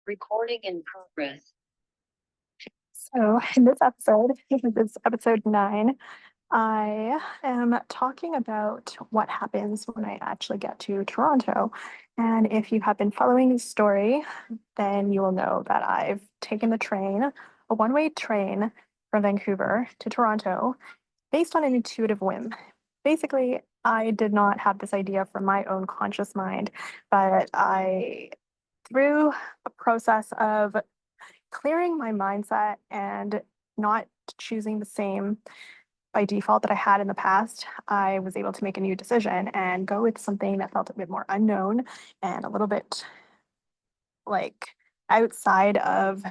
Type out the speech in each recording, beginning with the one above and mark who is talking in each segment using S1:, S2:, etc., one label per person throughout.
S1: Recording in progress.
S2: So, in this episode, this is episode 9, I am talking about what happens when I actually get to Toronto. And if you have been following the story, then you will know that I've taken the train, a one-way train from Vancouver to Toronto, based on an intuitive whim. Basically, I did not have this idea from my own conscious mind, but through a process of clearing my mindset and not choosing the same by default that I had in the past, I was able to make a new decision and go with something that felt a bit more unknown and a little bit like outside of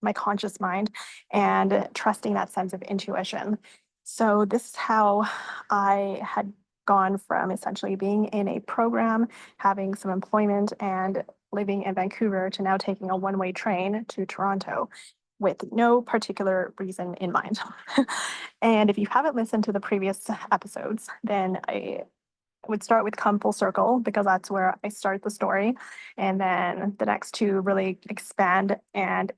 S2: my conscious mind and trusting that sense of intuition. So, this is how I had gone from essentially being in a program, having some employment, and living in Vancouver to now taking a one-way train to Toronto with no particular reason in mind. And if you haven't listened to the previous episodes, then I would start with come full circle because that's where I start the story. And then the next two really expand and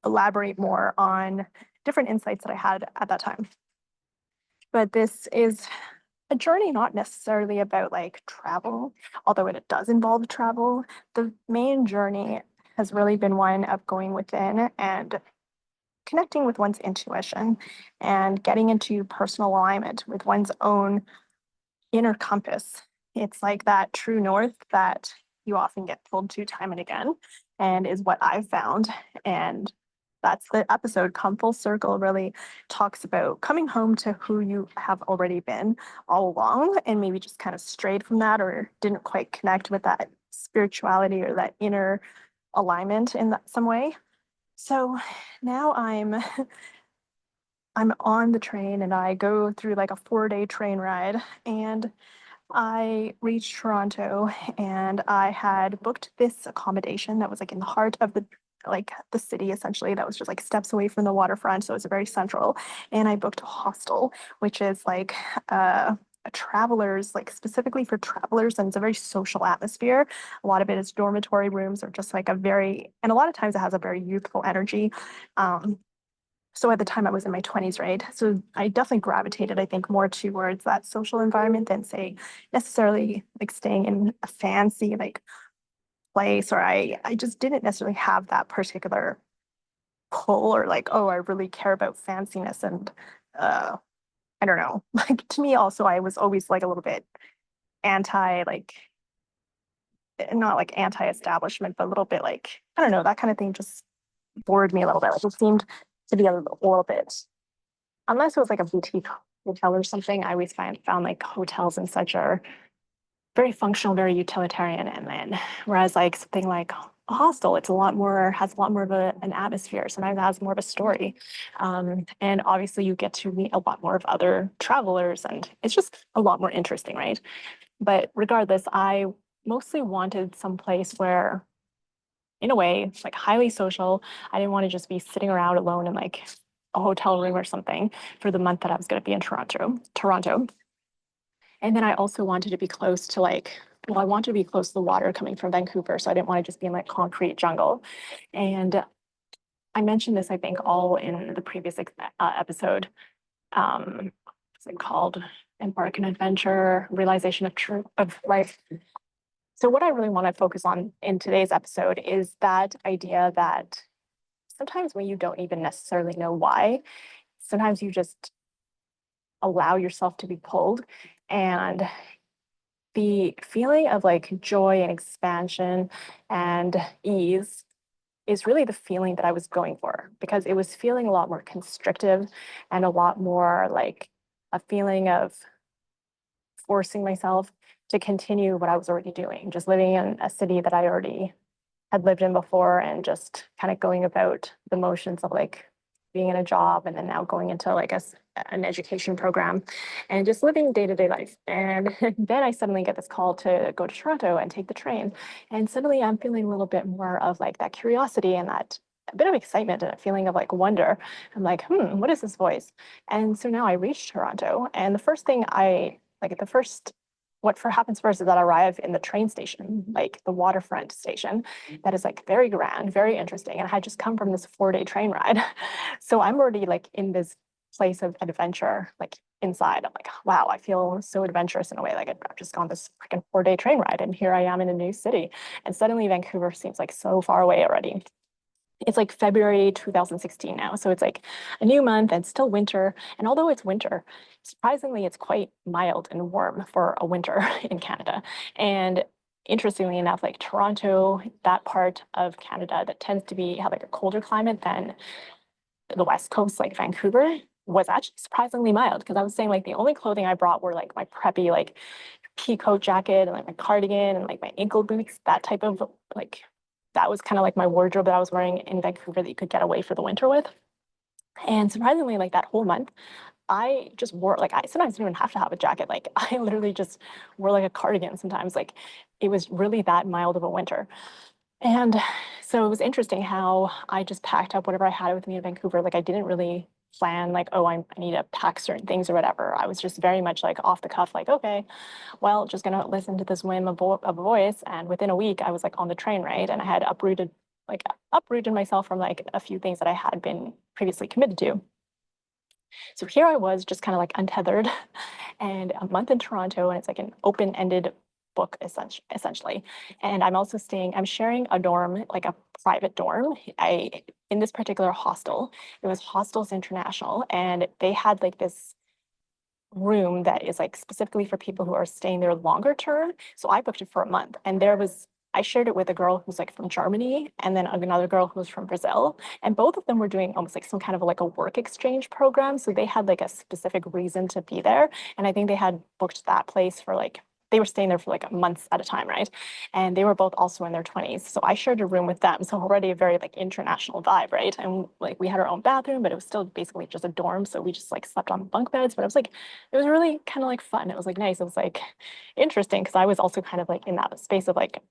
S2: elaborate more on different insights that I had at that time. But this is a journey not necessarily about like travel, although it does involve travel. The main journey has really been one of going within and connecting with one's intuition and getting into personal alignment with one's own inner compass. It's like that true north that you often get pulled to time and again, and is what I've found. And that's the episode. Come full circle really talks about coming home to who you have already been all along, and maybe just kind of strayed from that or didn't quite connect with that spirituality or that inner alignment in some way. So now I'm on the train and I go through like a 4-day train ride, and I reached Toronto and I had booked this accommodation that was like in the heart of the city essentially, that was just like steps away from the waterfront, so it's very central. And I booked a hostel, which is like a travelers, like specifically for travelers, and it's a very social atmosphere. A lot of it is dormitory rooms or just like and a lot of times it has a very youthful energy. So at the time I was in my 20s, right? So I definitely gravitated, I think, more towards that social environment than say necessarily like staying in a fancy like place, or I just didn't necessarily have that particular pull or like, oh, I really care about fanciness. And uh I don't know. Like to me also I was always like a little bit anti like not like anti-establishment, but a little bit like, I don't know, that kind of thing just bored me a little bit. Like it seemed to be a little bit, unless it was like a boutique hotel or something. I always found like hotels and such are very functional, very utilitarian. And then whereas like something like a hostel, it's a lot more, has a lot more of an atmosphere. Sometimes it has more of a story. And obviously you get to meet a lot more of other travelers and it's just a lot more interesting, right? But regardless, I mostly wanted some place where, in a way, like highly social. I didn't want to just be sitting around alone in like a hotel room or something for the month that I was going to be in Toronto. And then I also wanted to be close to I wanted to be close to the water coming from Vancouver. So I didn't want to just be in like concrete jungle. And I mentioned this, I think, all in the previous episode. What's it called? Embark an adventure, realization of truth of life. So what I really want to focus on in today's episode is that idea that sometimes when you don't even necessarily know why, sometimes you just allow yourself to be pulled. And the feeling of like joy and expansion and ease is really the feeling that I was going for, because it was feeling a lot more constrictive and a lot more like a feeling of forcing myself to continue what I was already doing, just living in a city that I already had lived in before and just kind of going about the motions of like being in a job and then now going into like an education program and just living day-to-day life. And then I suddenly get this call to go to Toronto and take the train. And suddenly I'm feeling a little bit more of like that curiosity and that a bit of excitement and a feeling of like wonder. I'm like, what is this voice? And so now I reached Toronto. And the first thing the first what happens first is that I arrive in the train station, like the waterfront station, that is like very grand, very interesting. And I had just come from this 4-day train ride. So I'm already like in this place of adventure, like inside. I'm like, wow, I feel so adventurous in a way. Like I've just gone this freaking 4-day train ride and here I am in a new city. And suddenly Vancouver seems like so far away already. It's like February 2016 now. So it's like a new month and still winter. And although it's winter, surprisingly, it's quite mild and warm for a winter in Canada. And interestingly enough, like Toronto, that part of Canada that tends to be have like a colder climate than the West Coast, like Vancouver, was actually surprisingly mild. Because I was saying like the only clothing I brought were like my preppy like pea coat jacket and like my cardigan and like my ankle boots, that type of like that was kind of like my wardrobe that I was wearing in Vancouver that you could get away for the winter with. And surprisingly, like that whole month, I just wore like I sometimes didn't even have to have a jacket. Like I literally just wore like a cardigan sometimes. Like it was really that mild of a winter. And so it was interesting how I just packed up whatever I had with me in Vancouver. Like I didn't really plan like, oh, I need to pack certain things or whatever. I was just very much like off the cuff, like, okay, well, just gonna listen to this whim of a voice. And within a week, I was like on the train, right? And I had uprooted myself from like a few things that I had been previously committed to. So here I was just kind of like untethered and a month in Toronto, and it's like an open-ended book essentially. And I'm sharing a dorm, like a private dorm. In this particular hostel, it was Hostels International, and they had like this room that is like specifically for people who are staying there longer term. So I booked it for a month, and I shared it with a girl who's like from Germany and then another girl who was from Brazil. And both of them were doing almost like some kind of like a work exchange program. So they had like a specific reason to be there. And I think they had booked that place for like, they were staying there for like months at a time, right? And they were both also in their 20s. So I shared a room with them. So already a very like international vibe, right? And like we had our own bathroom, but it was still basically just a dorm. So we just like slept on bunk beds. But it was really kind of like fun. It was like nice. It was like interesting because I was also kind of like in that space of like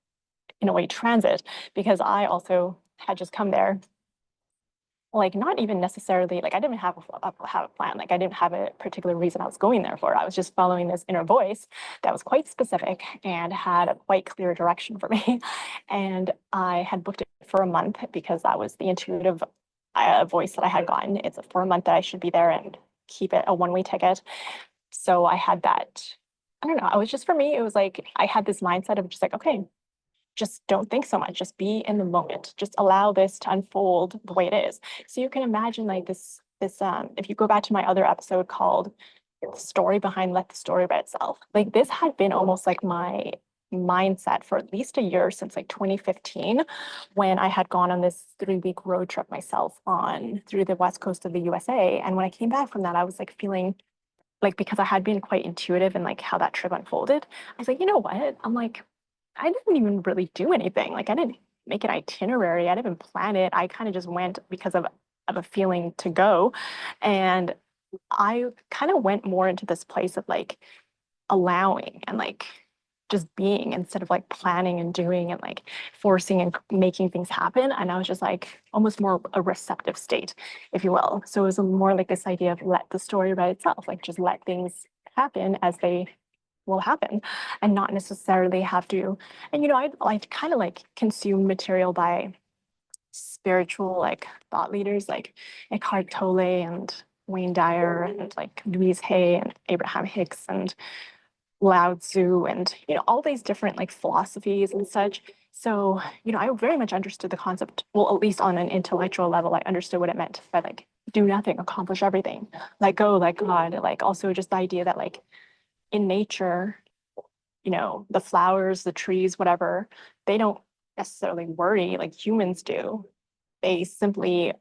S2: in a way transit because I also had just come there like not even necessarily like I didn't have a plan, like I didn't have a particular reason I was going there for. I was just following this inner voice that was quite specific and had a quite clear direction for me. And I had booked it for a month because that was the intuitive voice that I had gotten. It's for a month that I should be there and keep it a one-way ticket. So I had that. I don't know. I was just for me, it was like I had this mindset of just like, okay, just don't think so much. Just be in the moment. Just allow this to unfold the way it is. So you can imagine like if you go back to my other episode called The Story Behind Let the Story Write Itself, like this had been almost like my mindset for at least a year since like 2015 when I had gone on this 3-week road trip myself on through the west coast of the USA. And when I came back from that, I was like feeling like because I had been quite intuitive in like how that trip unfolded, I was like, you know what? I'm like, I didn't even really do anything. Like I didn't make an itinerary. I didn't plan it. I kind of just went because of a feeling to go. And I kind of went more into this place of like allowing and like just being instead of like planning and doing and like forcing and making things happen. And I was just like almost more a receptive state, if you will. So it was more like this idea of let the story write itself, like just let things happen as they will happen and not necessarily have to. And I kind of like consume material by spiritual like thought leaders like Eckhart Tolle and Wayne Dyer and like Louise Hay and Abraham Hicks and Lao Tzu and all these different like philosophies and such. So, I very much understood the concept, well, at least on an intellectual level, I understood what it meant by like do nothing, accomplish everything, like go like God, like also just the idea that like in nature, the flowers, the trees, whatever, they don't necessarily worry like humans do. They simply,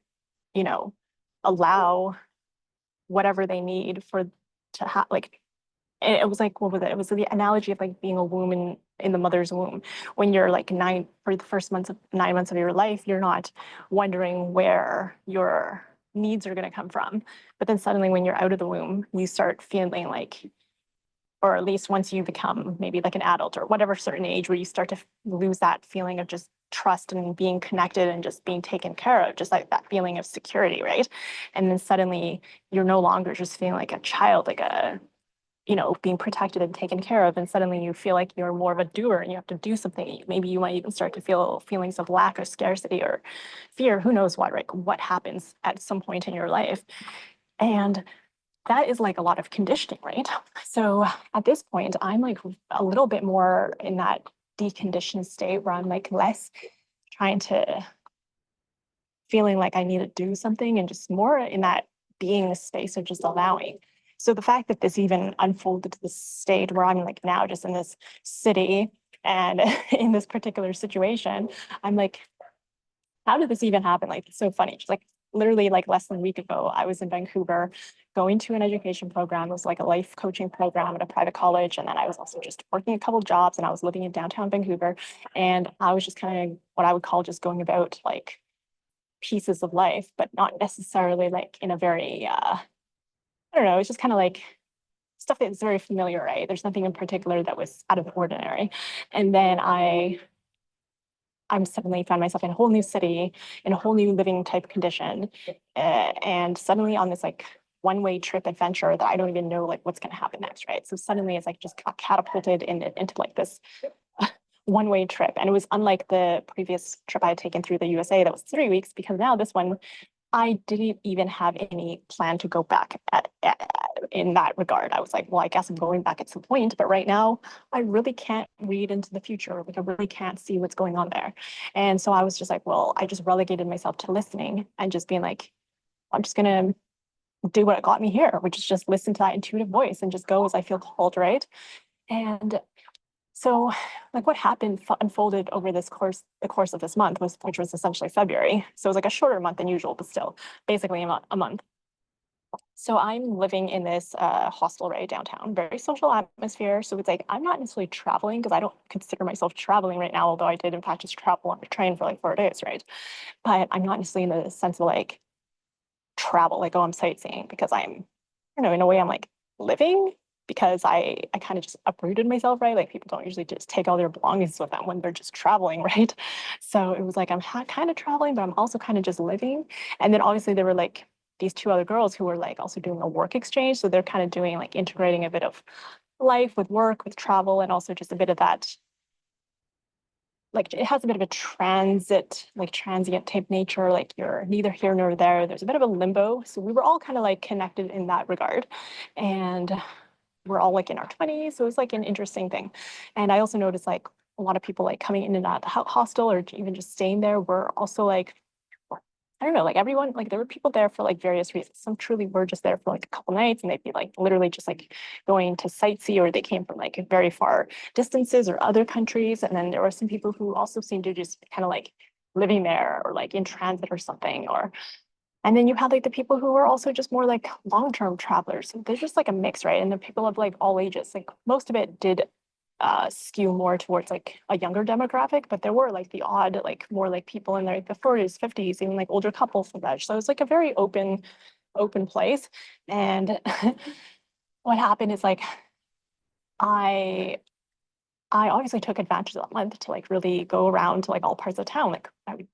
S2: you know, allow whatever they need for to have like it was like what was it? It was the analogy of like being a womb in the mother's womb. When you're like for the first 9 months of your life, you're not wondering where your needs are going to come from. But then suddenly when you're out of the womb, you start feeling like, or at least once you become maybe like an adult or whatever certain age where you start to lose that feeling of just trust and being connected and just being taken care of, just like that feeling of security, right? And then suddenly you're no longer just feeling like a child, like being protected and taken care of, and suddenly you feel like you're more of a doer and you have to do something. Maybe you might even start to feel feelings of lack or scarcity or fear. Who knows what, right? What happens at some point in your life. And that is like a lot of conditioning, right? So at this point, I'm like a little bit more in that deconditioned state where I'm like less trying to feeling like I need to do something and just more in that being space of just allowing. So the fact that this even unfolded to the state where I'm like now just in this city and in this particular situation, I'm like, how did this even happen? Like, it's so funny. Just like literally like less than a week ago, I was in Vancouver going to an education program. It was like a life coaching program at a private college. And then I was also just working a couple jobs and I was living in downtown Vancouver. And I was just kind of what I would call just going about like pieces of life, but not necessarily like in a very, I don't know, it's just kind of like stuff that's very familiar, right? There's nothing in particular that was out of the ordinary. And then I'm suddenly found myself in a whole new city, in a whole new living type condition, and suddenly on this like one-way trip adventure that I don't even know like what's going to happen next, right? So suddenly it's like just got catapulted into like this one-way trip, and it was unlike the previous trip I had taken through the USA that was 3 weeks, because now this one I didn't even have any plan to go back in that regard. I was like, well, I guess I'm going back at some point, but right now I really can't read into the future. Like I really can't see what's going on there. And so I was just like, well, I just relegated myself to listening and just being like, I'm just gonna do what got me here, which is just listen to that intuitive voice and just go as I feel called, right? And so, like, what happened unfolded over the course of this month was, which was essentially February. So it was like a shorter month than usual, but still basically a month. So I'm living in this hostel right downtown, very social atmosphere. So it's like I'm not necessarily traveling because I don't consider myself traveling right now, although I did in fact just travel on a train for like 4 days, right? But I'm not necessarily in the sense of like travel, like, oh, I'm sightseeing, because in a way I'm like living, because I kind of just uprooted myself, right? Like people don't usually just take all their belongings with them when they're just traveling, right? So it was like I'm kind of traveling, but I'm also kind of just living. And then obviously there were like these two other girls who were like also doing a work exchange. So they're kind of doing like integrating a bit of life with work, with travel, and also just a bit of that, like it has a bit of a transient type nature, like you're neither here nor there. There's a bit of a limbo. So we were all kind of like connected in that regard. And we're all like in our 20s. So it was like an interesting thing. And I also noticed like a lot of people like coming in and out of the hostel or even just staying there were also like, I don't know, like everyone, like there were people there for like various reasons. Some truly were just there for like a couple nights and they'd be like literally just like going to sightsee, or they came from like very far distances or other countries. And then there were some people who also seemed to just kind of like living there or like in transit or something. And then you had like the people who were also just more like long-term travelers. So there's just like a mix, right? And the people of like all ages, like most of it did skew more towards like a younger demographic, but there were like the odd, like more like people in their the 40s, 50s, even like older couples and such. So it was like a very open place. And what happened is like I I obviously took advantage of that month to like really go around to like all parts of town. Like I would,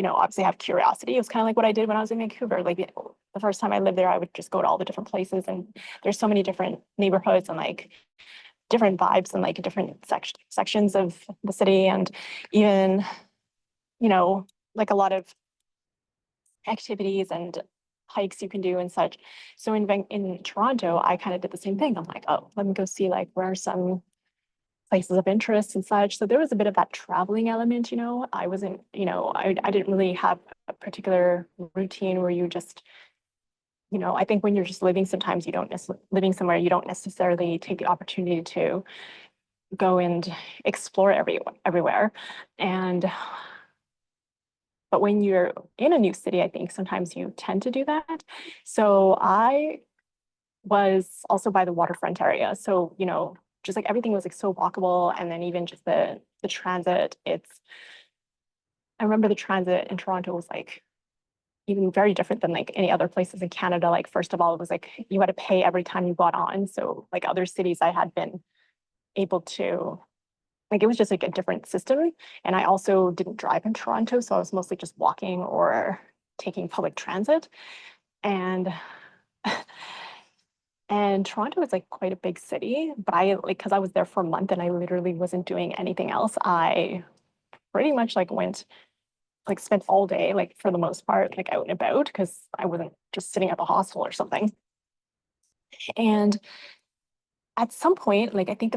S2: obviously have curiosity. It was kind of like what I did when I was in Vancouver. Like the first time I lived there, I would just go to all the different places, and there's so many different neighborhoods and like different vibes and like different sections of the city, and even like a lot of activities and hikes you can do and such. So in Toronto, I kind of did the same thing. I'm like, oh, let me go see like where are some places of interest and such. So there was a bit of that traveling element, I wasn't, I didn't really have a particular routine where you just, I think when you're just living, sometimes you don't living somewhere, you don't necessarily take the opportunity to go and explore everywhere. And but when you're in a new city, I think sometimes you tend to do that. So I was also by the waterfront area. So, just like everything was like so walkable. And then even just the transit, I remember the transit in Toronto was like even very different than like any other places in Canada. Like, first of all, it was like you had to pay every time you got on. So like other cities I had been able to, like it was just like a different system. And I also didn't drive in Toronto. So I was mostly just walking or taking public transit. And And Toronto is like quite a big city, but I like because I was there for a month and I literally wasn't doing anything else. I pretty much like went like spent all day, like for the most part, like out and about because I wasn't just sitting at the hostel or something. And at some point, like I think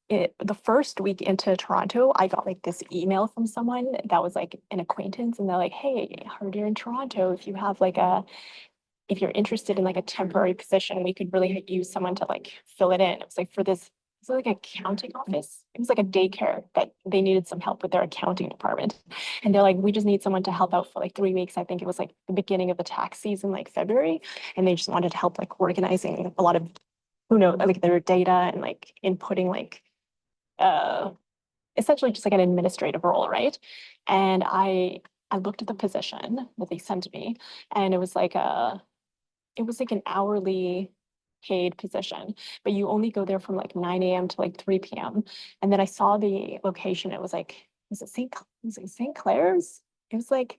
S2: the first week into Toronto, I got like this email from someone that was like an acquaintance, and they're like, "Hey, heard you're in Toronto. If you have like if you're interested in like a temporary position, we could really use someone to like fill it in." It was like for this, it's like accounting office. It was like a daycare that they needed some help with their accounting department. And they're like, we just need someone to help out for like 3 weeks. I think it was like the beginning of the tax season, like February. And they just wanted to help like organizing a lot of, who knows, like their data and like inputting like uh essentially just like an administrative role, right? And I looked at the position that they sent me, and it was like an hourly paid position, but you only go there from like 9 a.m. to like 3 p.m. And then I saw the location. It was like, was it St. Clair's? It was like,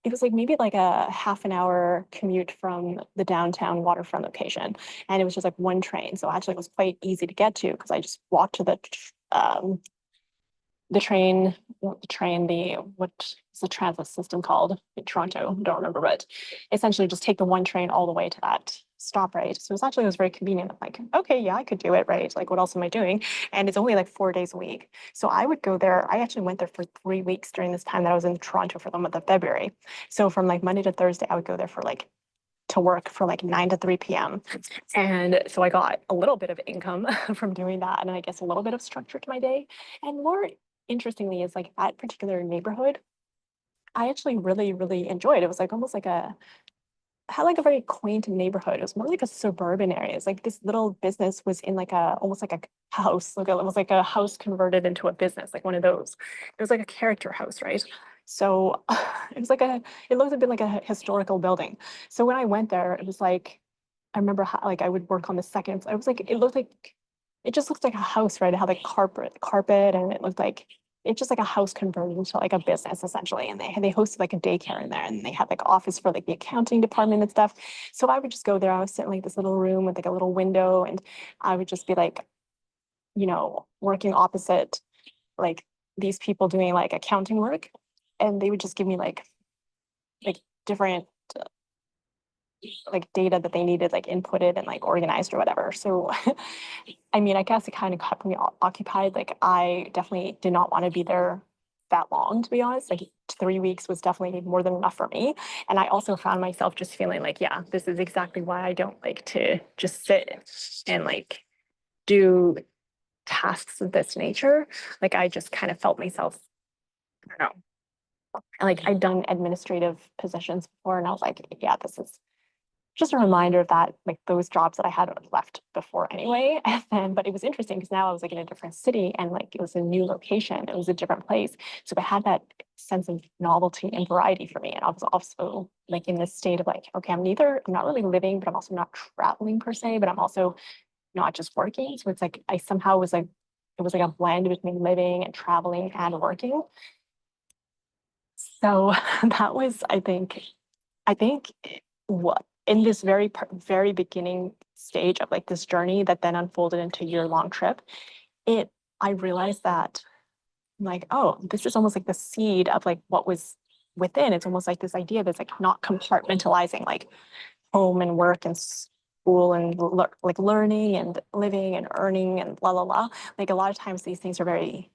S2: it was like maybe like a half an hour commute from the downtown waterfront location. And it was just like one train. So actually it was quite easy to get to because I just walked to the train, not the train, the what's the transit system called in Toronto? I don't remember, but essentially just take the one train all the way to that stop, right? So it was very convenient. I'm like, okay, yeah, I could do it, right? Like, what else am I doing? And it's only like 4 days a week. So I would go there. I actually went there for 3 weeks during this time that I was in Toronto for the month of February. So from like Monday to Thursday, I would go there for like to work for like 9 to 3 p.m. And so I got a little bit of income from doing that. And I guess a little bit of structure to my day. And more interestingly is like that particular neighborhood, I actually really, really enjoyed. It was like almost like had like a very quaint neighborhood. It was more like a suburban area. It's like this little business was in like a almost like a house. Like it was like a house converted into a business, like one of those. It was like a character house, right? So it was like it looked a bit like a historical building. So when I went there, it was like I remember how like I would work on the second. I was like, it looked like it just looked like a house, right? It had like carpet, and it looked like it's just like a house converted into like a business essentially. And they hosted like a daycare in there, and they had like office for like the accounting department and stuff. So I would just go there. I was sitting in like this little room with like a little window, and I would just be like, working opposite like these people doing like accounting work, and they would just give me like different like data that they needed like inputted and like organized or whatever. So I mean, I guess it kind of kept me occupied. Like I definitely did not want to be there that long, to be honest. Like 3 weeks was definitely more than enough for me. And I also found myself just feeling like, yeah, this is exactly why I don't like to just sit and like do tasks of this nature. Like I just kind of felt myself, I don't know, like I'd done administrative positions before, and I was like, yeah, this is just a reminder of that, like those jobs that I had left before anyway. And then, but it was interesting because now I was like in a different city, and like it was a new location, it was a different place. So it had that sense of novelty and variety for me. And I was also like in this state of like, okay, I'm not really living, but I'm also not traveling per se, but I'm also not just working. So it's like I somehow was like, it was like a blend between living and traveling and working. So that was, I think what in this very beginning stage of like this journey that then unfolded into year-long trip, it I realized that like, oh, this is almost like the seed of like what was within. It's almost like this idea that's like not compartmentalizing like home and work and school and like learning and living and earning and la la la. Like a lot of times these things are very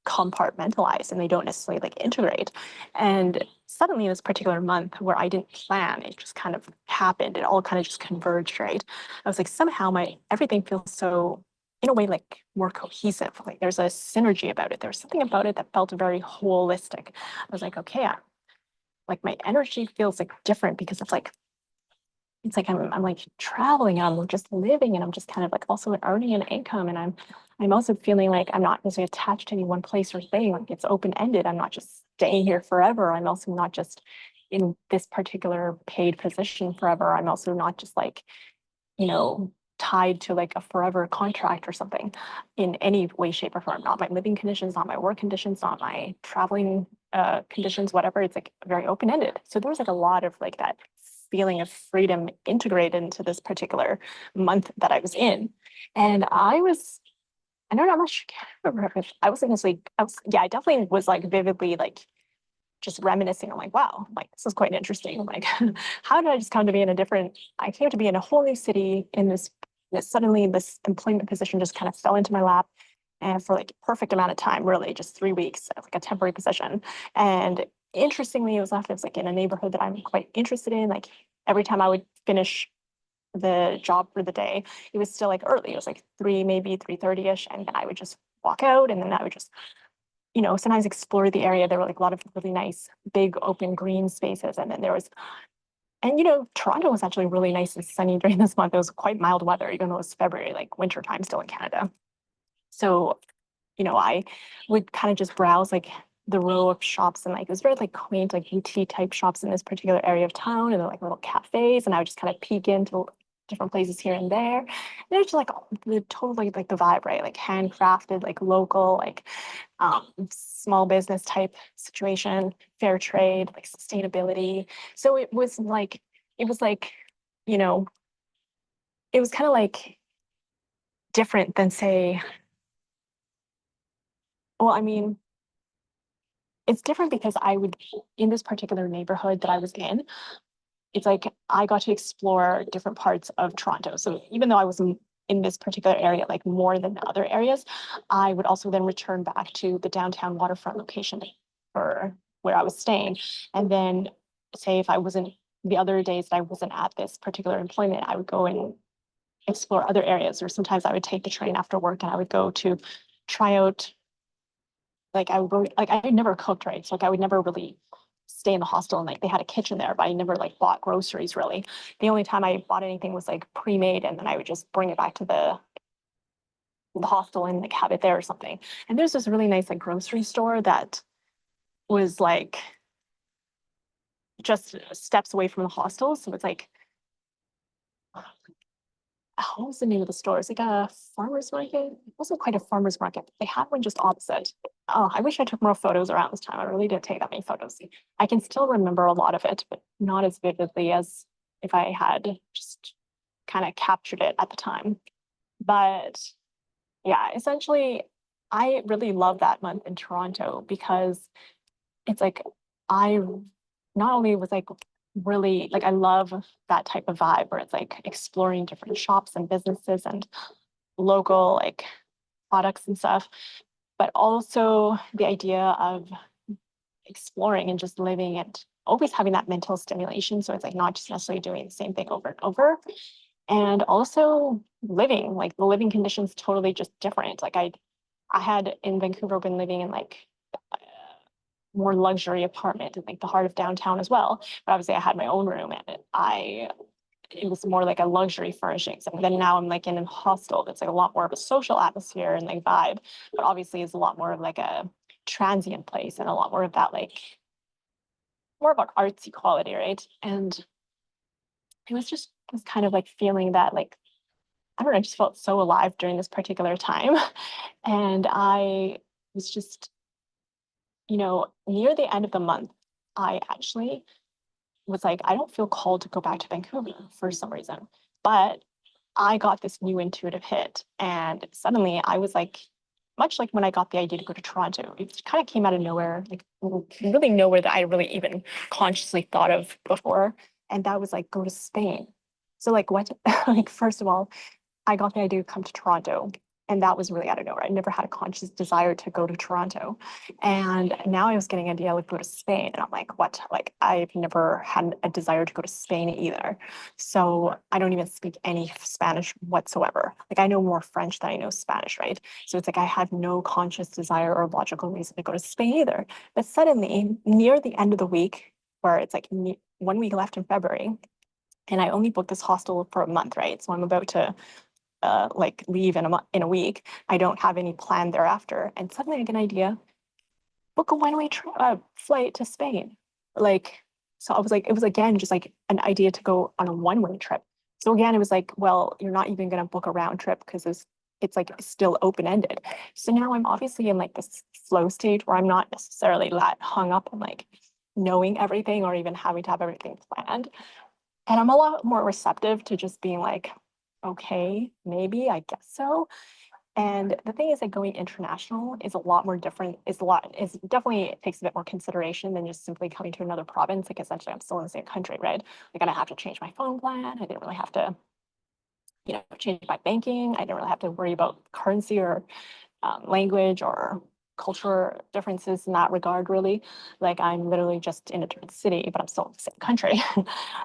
S2: compartmentalized and they don't necessarily like integrate. And suddenly in this particular month where I didn't plan, it just kind of happened. It all kind of just converged, right? I was like, somehow my everything feels so in a way like more cohesive. Like there's a synergy about it. There's something about it that felt very holistic. I was like, okay, like my energy feels like different because it's like I'm like traveling, I'm just living, and I'm just kind of like also earning an income, and I'm also feeling like I'm not necessarily attached to any one place or thing. Like it's open ended. I'm not just staying here forever. I'm also not just in this particular paid position forever. I'm also not just like tied to like a forever contract or something in any way, shape, or form. Not my living conditions, not my work conditions, not my traveling conditions, whatever. It's like very open ended. So there was like a lot of like that feeling of freedom integrated into this particular month that I was in. And I don't know, I'm not sure, can't remember if I was honestly, yeah, I definitely was like vividly like just reminiscing. I'm like, wow, like this is quite interesting. I'm like, how did I just come to be in a different, I came to be in a whole new city in this suddenly this employment position just kind of fell into my lap. And for like perfect amount of time, really just 3 weeks, like a temporary position. And interestingly, it was like in a neighborhood that I'm quite interested in. Like every time I would finish the job for the day, it was still like early. It was like 3, maybe 3:30ish. And then I would just walk out and then I would just, sometimes explore the area. There were like a lot of really nice, big open green spaces. And then there was, and Toronto was actually really nice and sunny during this month. It was quite mild weather, even though it was February, like winter time still in Canada. So, I would kind of just browse like the row of shops and like it was very like quaint, like boutique type shops in this particular area of town, and they're like little cafes, and I would just kind of peek into different places here and there. And it's just like the totally like the vibe, right? Like handcrafted, like local, like small business type situation, fair trade, like sustainability. So it was like, you know, it was kind of like different than say, well, I mean, it's different because I would, in this particular neighborhood that I was in, it's like I got to explore different parts of Toronto. So even though I was in this particular area, like more than the other areas, I would also then return back to the downtown waterfront location for where I was staying. And then say if I wasn't, the other days that I wasn't at this particular employment, I would go and explore other areas. Or sometimes I would take the train after work and I would go to try out, like I would go, like I never cooked, right? So like I would never really stay in the hostel, and like they had a kitchen there, but I never like bought groceries really. The only time I bought anything was like pre-made, and then I would just bring it back to the hostel and like have it there or something. And there's this really nice like grocery store that was like just steps away from the hostel. So it's like, what was the name of the store? It's like a farmer's market. It wasn't quite a farmer's market, but they had one just opposite. Oh, I wish I took more photos around this time. I really didn't take that many photos. I can still remember a lot of it, but not as vividly as if I had just kind of captured it at the time. But yeah, essentially, I really love that month in Toronto because it's like I not only was like really like I love that type of vibe where it's like exploring different shops and businesses and local like products and stuff, but also the idea of exploring and just living and always having that mental stimulation. So it's like not just necessarily doing the same thing over and over. And also living, like the living conditions totally just different. Like I had in Vancouver been living in like more luxury apartment in like the heart of downtown as well. But obviously I had my own room and it was more like a luxury furnishings. And then now I'm like in a hostel that's like a lot more of a social atmosphere and like vibe, but obviously is a lot more of like a transient place and a lot more of that like more of an artsy quality, right? And it was just this kind of like feeling that like I don't know, I just felt so alive during this particular time. And I was just, near the end of the month, I actually was like, I don't feel called to go back to Vancouver for some reason. But I got this new intuitive hit. And suddenly I was like, much like when I got the idea to go to Toronto, it kind of came out of nowhere, like really nowhere that I really even consciously thought of before. And that was like, go to Spain. So like what, like, first of all, I got the idea to come to Toronto. And that was really out of nowhere. I never had a conscious desire to go to Toronto. And now I was getting an idea I would go to Spain. And I'm like, what? Like, I've never had a desire to go to Spain either. So I don't even speak any Spanish whatsoever. Like, I know more French than I know Spanish, right? So it's like I had no conscious desire or logical reason to go to Spain either. But suddenly, near the end of the week, where it's like 1 week left in February, and I only booked this hostel for a month, right? So I'm about to like leave in a week. I don't have any plan thereafter. And suddenly I get an idea, book a one-way flight to Spain. Like, so I was like, it was again just like an idea to go on a one-way trip. So again, it was like, well, you're not even going to book a round trip because it's like still open-ended. So now I'm obviously in like this flow state where I'm not necessarily that hung up on like knowing everything or even having to have everything planned. And I'm a lot more receptive to just being like, okay, maybe, I guess so. And the thing is that going international is a lot more different, is definitely it takes a bit more consideration than just simply coming to another province. Like essentially I'm still in the same country, right? Like I don't have to change my phone plan. I didn't really have to, change my banking. I didn't really have to worry about currency or language or culture differences in that regard, really. Like I'm literally just in a different city, but I'm still in the same country.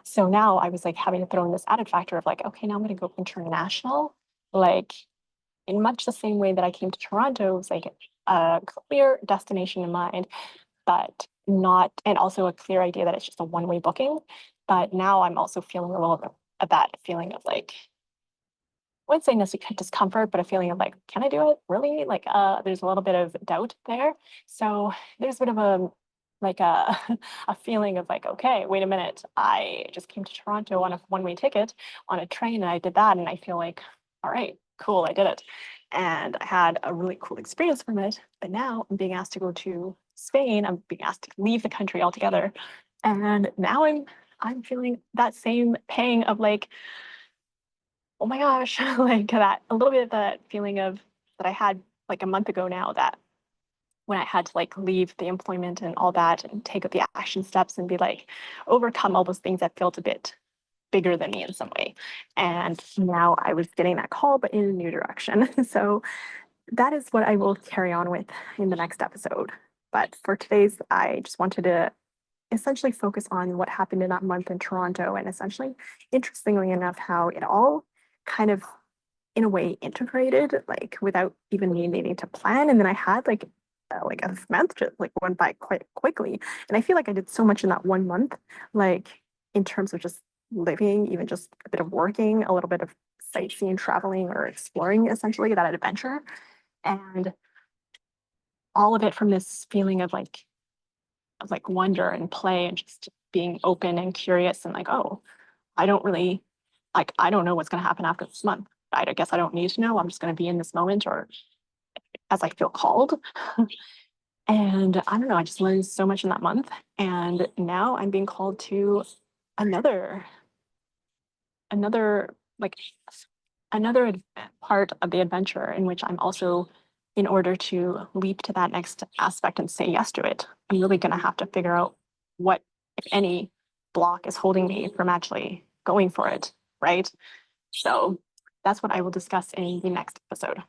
S2: So now I was like having to throw in this added factor of like, okay, now I'm going to go international. Like in much the same way that I came to Toronto, it was like a clear destination in mind, but not, and also a clear idea that it's just a one-way booking. But now I'm also feeling a little bit of that feeling of like, I wouldn't say necessarily discomfort, but a feeling of like, can I do it? Really? Like, there's a little bit of doubt there. So there's a bit of a like a a feeling of like, okay, wait a minute. I just came to Toronto on a one-way ticket on a train and I did that. And I feel like, all right, cool, I did it. And I had a really cool experience from it. But now I'm being asked to go to Spain. I'm being asked to leave the country altogether. And now I'm feeling that same pang of like, oh my gosh, like that a little bit of that feeling of that I had like a month ago now, that when I had to like leave the employment and all that and take the action steps and be like overcome all those things that felt a bit bigger than me in some way. And now I was getting that call, but in a new direction. So that is what I will carry on with in the next episode. But for today's, I just wanted to essentially focus on what happened in that month in Toronto, and essentially, interestingly enough, how it all kind of in a way integrated, like without even me needing to plan. And then I had like a month just like went by quite quickly. And I feel like I did so much in that 1 month, like in terms of just living, even just a bit of working, a little bit of sightseeing, traveling, or exploring essentially that adventure. And all of it from this feeling of like wonder and play and just being open and curious and like, oh, I don't really I don't know what's going to happen after this month. I guess I don't need to know. I'm just going to be in this moment or as I feel called. And I don't know, I just learned so much in that month. And now I'm being called to another, another, like another part of the adventure in which I'm also, in order to leap to that next aspect and say yes to it, I'm really going to have to figure out what, if any, block is holding me from actually going for it. Right. So that's what I will discuss in the next episode.